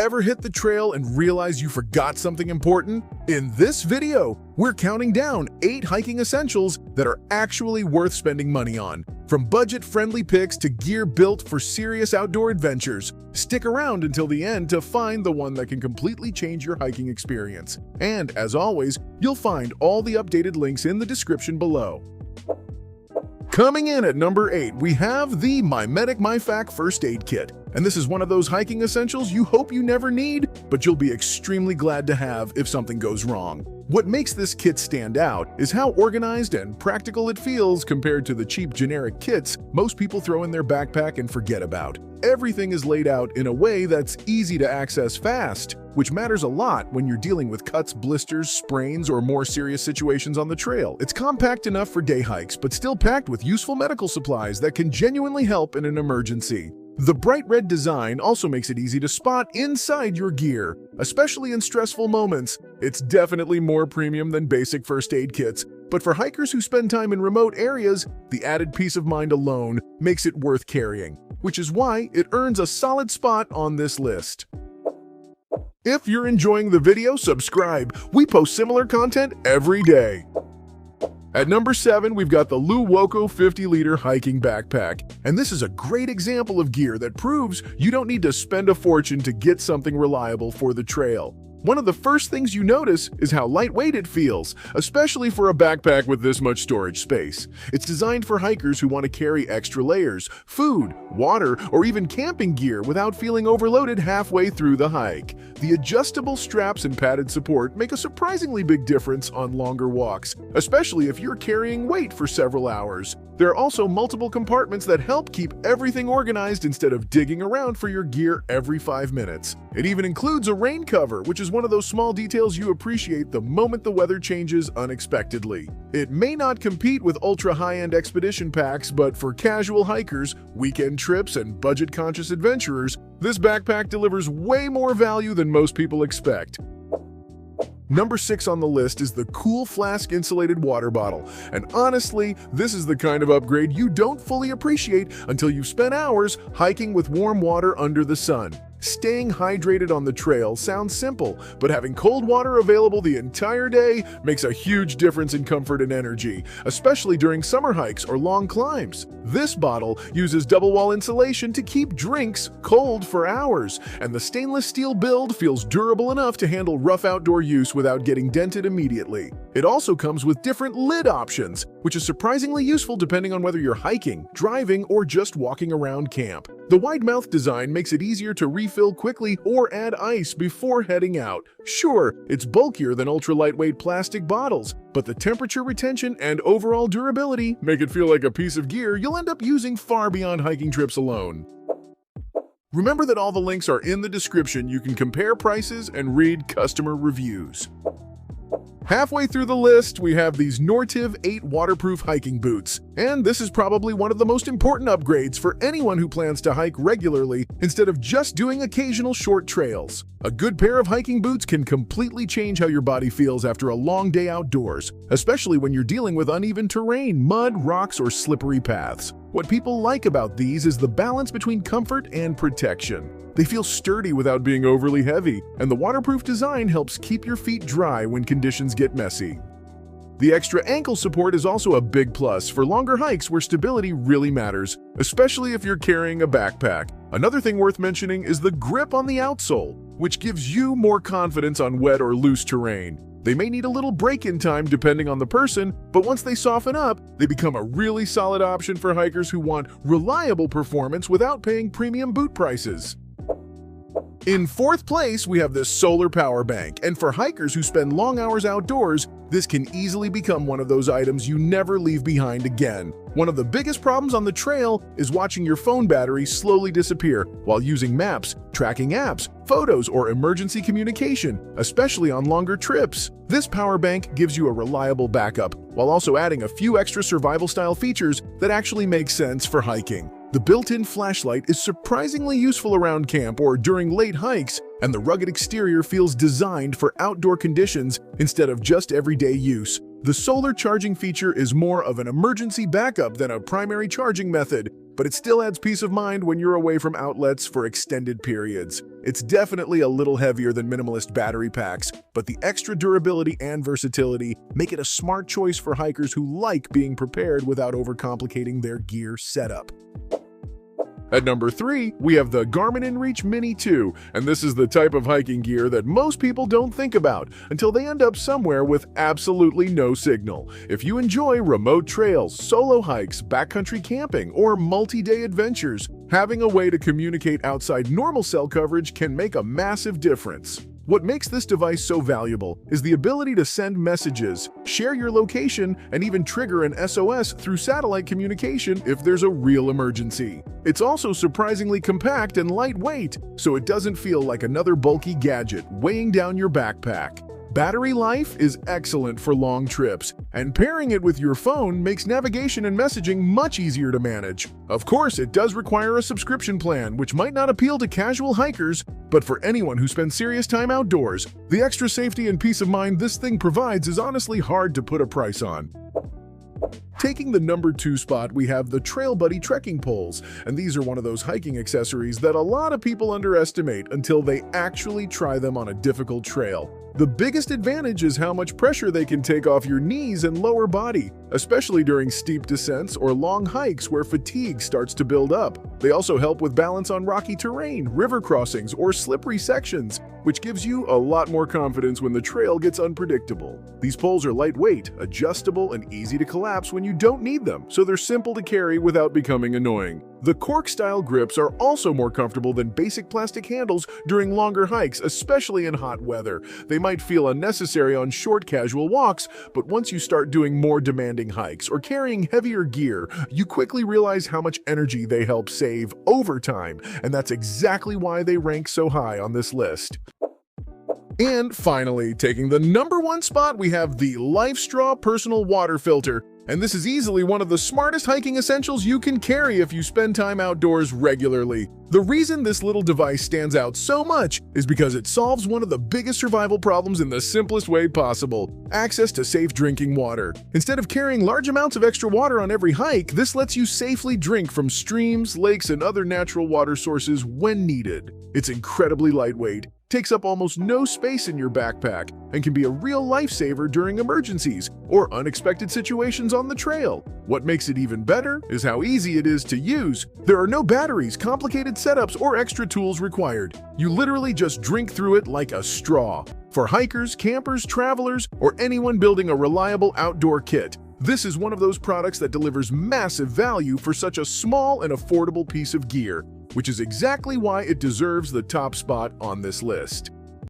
ever hit the trail and realize you forgot something important? In this video, we're counting down 8 hiking essentials that are actually worth spending money on. From budget-friendly picks to gear built for serious outdoor adventures, stick around until the end to find the one that can completely change your hiking experience. And as always, you'll find all the updated links in the description below. Coming in at number 8, we have the MyMedic MyFac First Aid Kit. And this is one of those hiking essentials you hope you never need, but you'll be extremely glad to have if something goes wrong. What makes this kit stand out is how organized and practical it feels compared to the cheap generic kits most people throw in their backpack and forget about. Everything is laid out in a way that's easy to access fast, which matters a lot when you're dealing with cuts, blisters, sprains, or more serious situations on the trail. It's compact enough for day hikes, but still packed with useful medical supplies that can genuinely help in an emergency. The bright red design also makes it easy to spot inside your gear, especially in stressful moments. It's definitely more premium than basic first aid kits, but for hikers who spend time in remote areas, the added peace of mind alone makes it worth carrying, which is why it earns a solid spot on this list. If you're enjoying the video, subscribe. We post similar content every day. At number 7, we've got the Luwoco 50-liter hiking backpack. And this is a great example of gear that proves you don't need to spend a fortune to get something reliable for the trail. One of the first things you notice is how lightweight it feels, especially for a backpack with this much storage space. It's designed for hikers who want to carry extra layers, food, water, or even camping gear without feeling overloaded halfway through the hike. The adjustable straps and padded support make a surprisingly big difference on longer walks, especially if you're carrying weight for several hours. There are also multiple compartments that help keep everything organized instead of digging around for your gear every 5 minutes. It even includes a rain cover, which is one of those small details you appreciate the moment the weather changes unexpectedly. It may not compete with ultra-high-end expedition packs, but for casual hikers, weekend trips, and budget-conscious adventurers, this backpack delivers way more value than most people expect. Number 6 on the list is the Cool Flask Insulated Water Bottle, and honestly, this is the kind of upgrade you don't fully appreciate until you've spent hours hiking with warm water under the sun. Staying hydrated on the trail sounds simple, but having cold water available the entire day makes a huge difference in comfort and energy, especially during summer hikes or long climbs. This bottle uses double-wall insulation to keep drinks cold for hours, and the stainless steel build feels durable enough to handle rough outdoor use without getting dented immediately. It also comes with different lid options, which is surprisingly useful depending on whether you're hiking, driving, or just walking around camp. The wide mouth design makes it easier to refill quickly or add ice before heading out. Sure, it's bulkier than ultra-lightweight plastic bottles, but the temperature retention and overall durability make it feel like a piece of gear you'll end up using far beyond hiking trips alone. Remember that all the links are in the description. You can compare prices and read customer reviews. Halfway through the list, we have these Nortiv 8 waterproof hiking boots. And this is probably one of the most important upgrades for anyone who plans to hike regularly instead of just doing occasional short trails. A good pair of hiking boots can completely change how your body feels after a long day outdoors, especially when you're dealing with uneven terrain, mud, rocks, or slippery paths. What people like about these is the balance between comfort and protection. They feel sturdy without being overly heavy, and the waterproof design helps keep your feet dry when conditions get messy. The extra ankle support is also a big plus for longer hikes where stability really matters, especially if you're carrying a backpack. Another thing worth mentioning is the grip on the outsole, which gives you more confidence on wet or loose terrain. They may need a little break-in time depending on the person, but once they soften up, they become a really solid option for hikers who want reliable performance without paying premium boot prices. In 4th place, we have this solar power bank, and for hikers who spend long hours outdoors, this can easily become one of those items you never leave behind again. One of the biggest problems on the trail is watching your phone battery slowly disappear while using maps, tracking apps, photos, or emergency communication, especially on longer trips. This power bank gives you a reliable backup while also adding a few extra survival-style features that actually make sense for hiking. The built-in flashlight is surprisingly useful around camp or during late hikes, and the rugged exterior feels designed for outdoor conditions instead of just everyday use. The solar charging feature is more of an emergency backup than a primary charging method, but it still adds peace of mind when you're away from outlets for extended periods. It's definitely a little heavier than minimalist battery packs, but the extra durability and versatility make it a smart choice for hikers who like being prepared without overcomplicating their gear setup. At number 3, we have the Garmin InReach Mini 2, and this is the type of hiking gear that most people don't think about until they end up somewhere with absolutely no signal. If you enjoy remote trails, solo hikes, backcountry camping, or multi-day adventures, having a way to communicate outside normal cell coverage can make a massive difference. What makes this device so valuable is the ability to send messages, share your location, and even trigger an SOS through satellite communication if there's a real emergency. It's also surprisingly compact and lightweight, so it doesn't feel like another bulky gadget weighing down your backpack. Battery life is excellent for long trips, and pairing it with your phone makes navigation and messaging much easier to manage. Of course, it does require a subscription plan, which might not appeal to casual hikers, but for anyone who spends serious time outdoors, the extra safety and peace of mind this thing provides is honestly hard to put a price on. Taking the number 2 spot, we have the Trail Buddy trekking poles, and these are one of those hiking accessories that a lot of people underestimate until they actually try them on a difficult trail. The biggest advantage is how much pressure they can take off your knees and lower body, especially during steep descents or long hikes where fatigue starts to build up. They also help with balance on rocky terrain, river crossings, or slippery sections, which gives you a lot more confidence when the trail gets unpredictable. These poles are lightweight, adjustable, and easy to collapse when you don't need them, so they're simple to carry without becoming annoying. The cork-style grips are also more comfortable than basic plastic handles during longer hikes, especially in hot weather. They might feel unnecessary on short casual walks, but once you start doing more demanding hikes or carrying heavier gear, you quickly realize how much energy they help save over time, and that's exactly why they rank so high on this list. And finally, taking the number 1 spot, we have the LifeStraw Personal Water Filter. And this is easily one of the smartest hiking essentials you can carry if you spend time outdoors regularly. The reason this little device stands out so much is because it solves one of the biggest survival problems in the simplest way possible: access to safe drinking water. Instead of carrying large amounts of extra water on every hike, this lets you safely drink from streams, lakes, and other natural water sources when needed. It's incredibly lightweight, takes up almost no space in your backpack, and can be a real lifesaver during emergencies or unexpected situations on the trail. What makes it even better is how easy it is to use. There are no batteries, complicated setups, or extra tools required. You literally just drink through it like a straw. For hikers, campers, travelers, or anyone building a reliable outdoor kit, this is one of those products that delivers massive value for such a small and affordable piece of gear, which is exactly why it deserves the top spot on this list.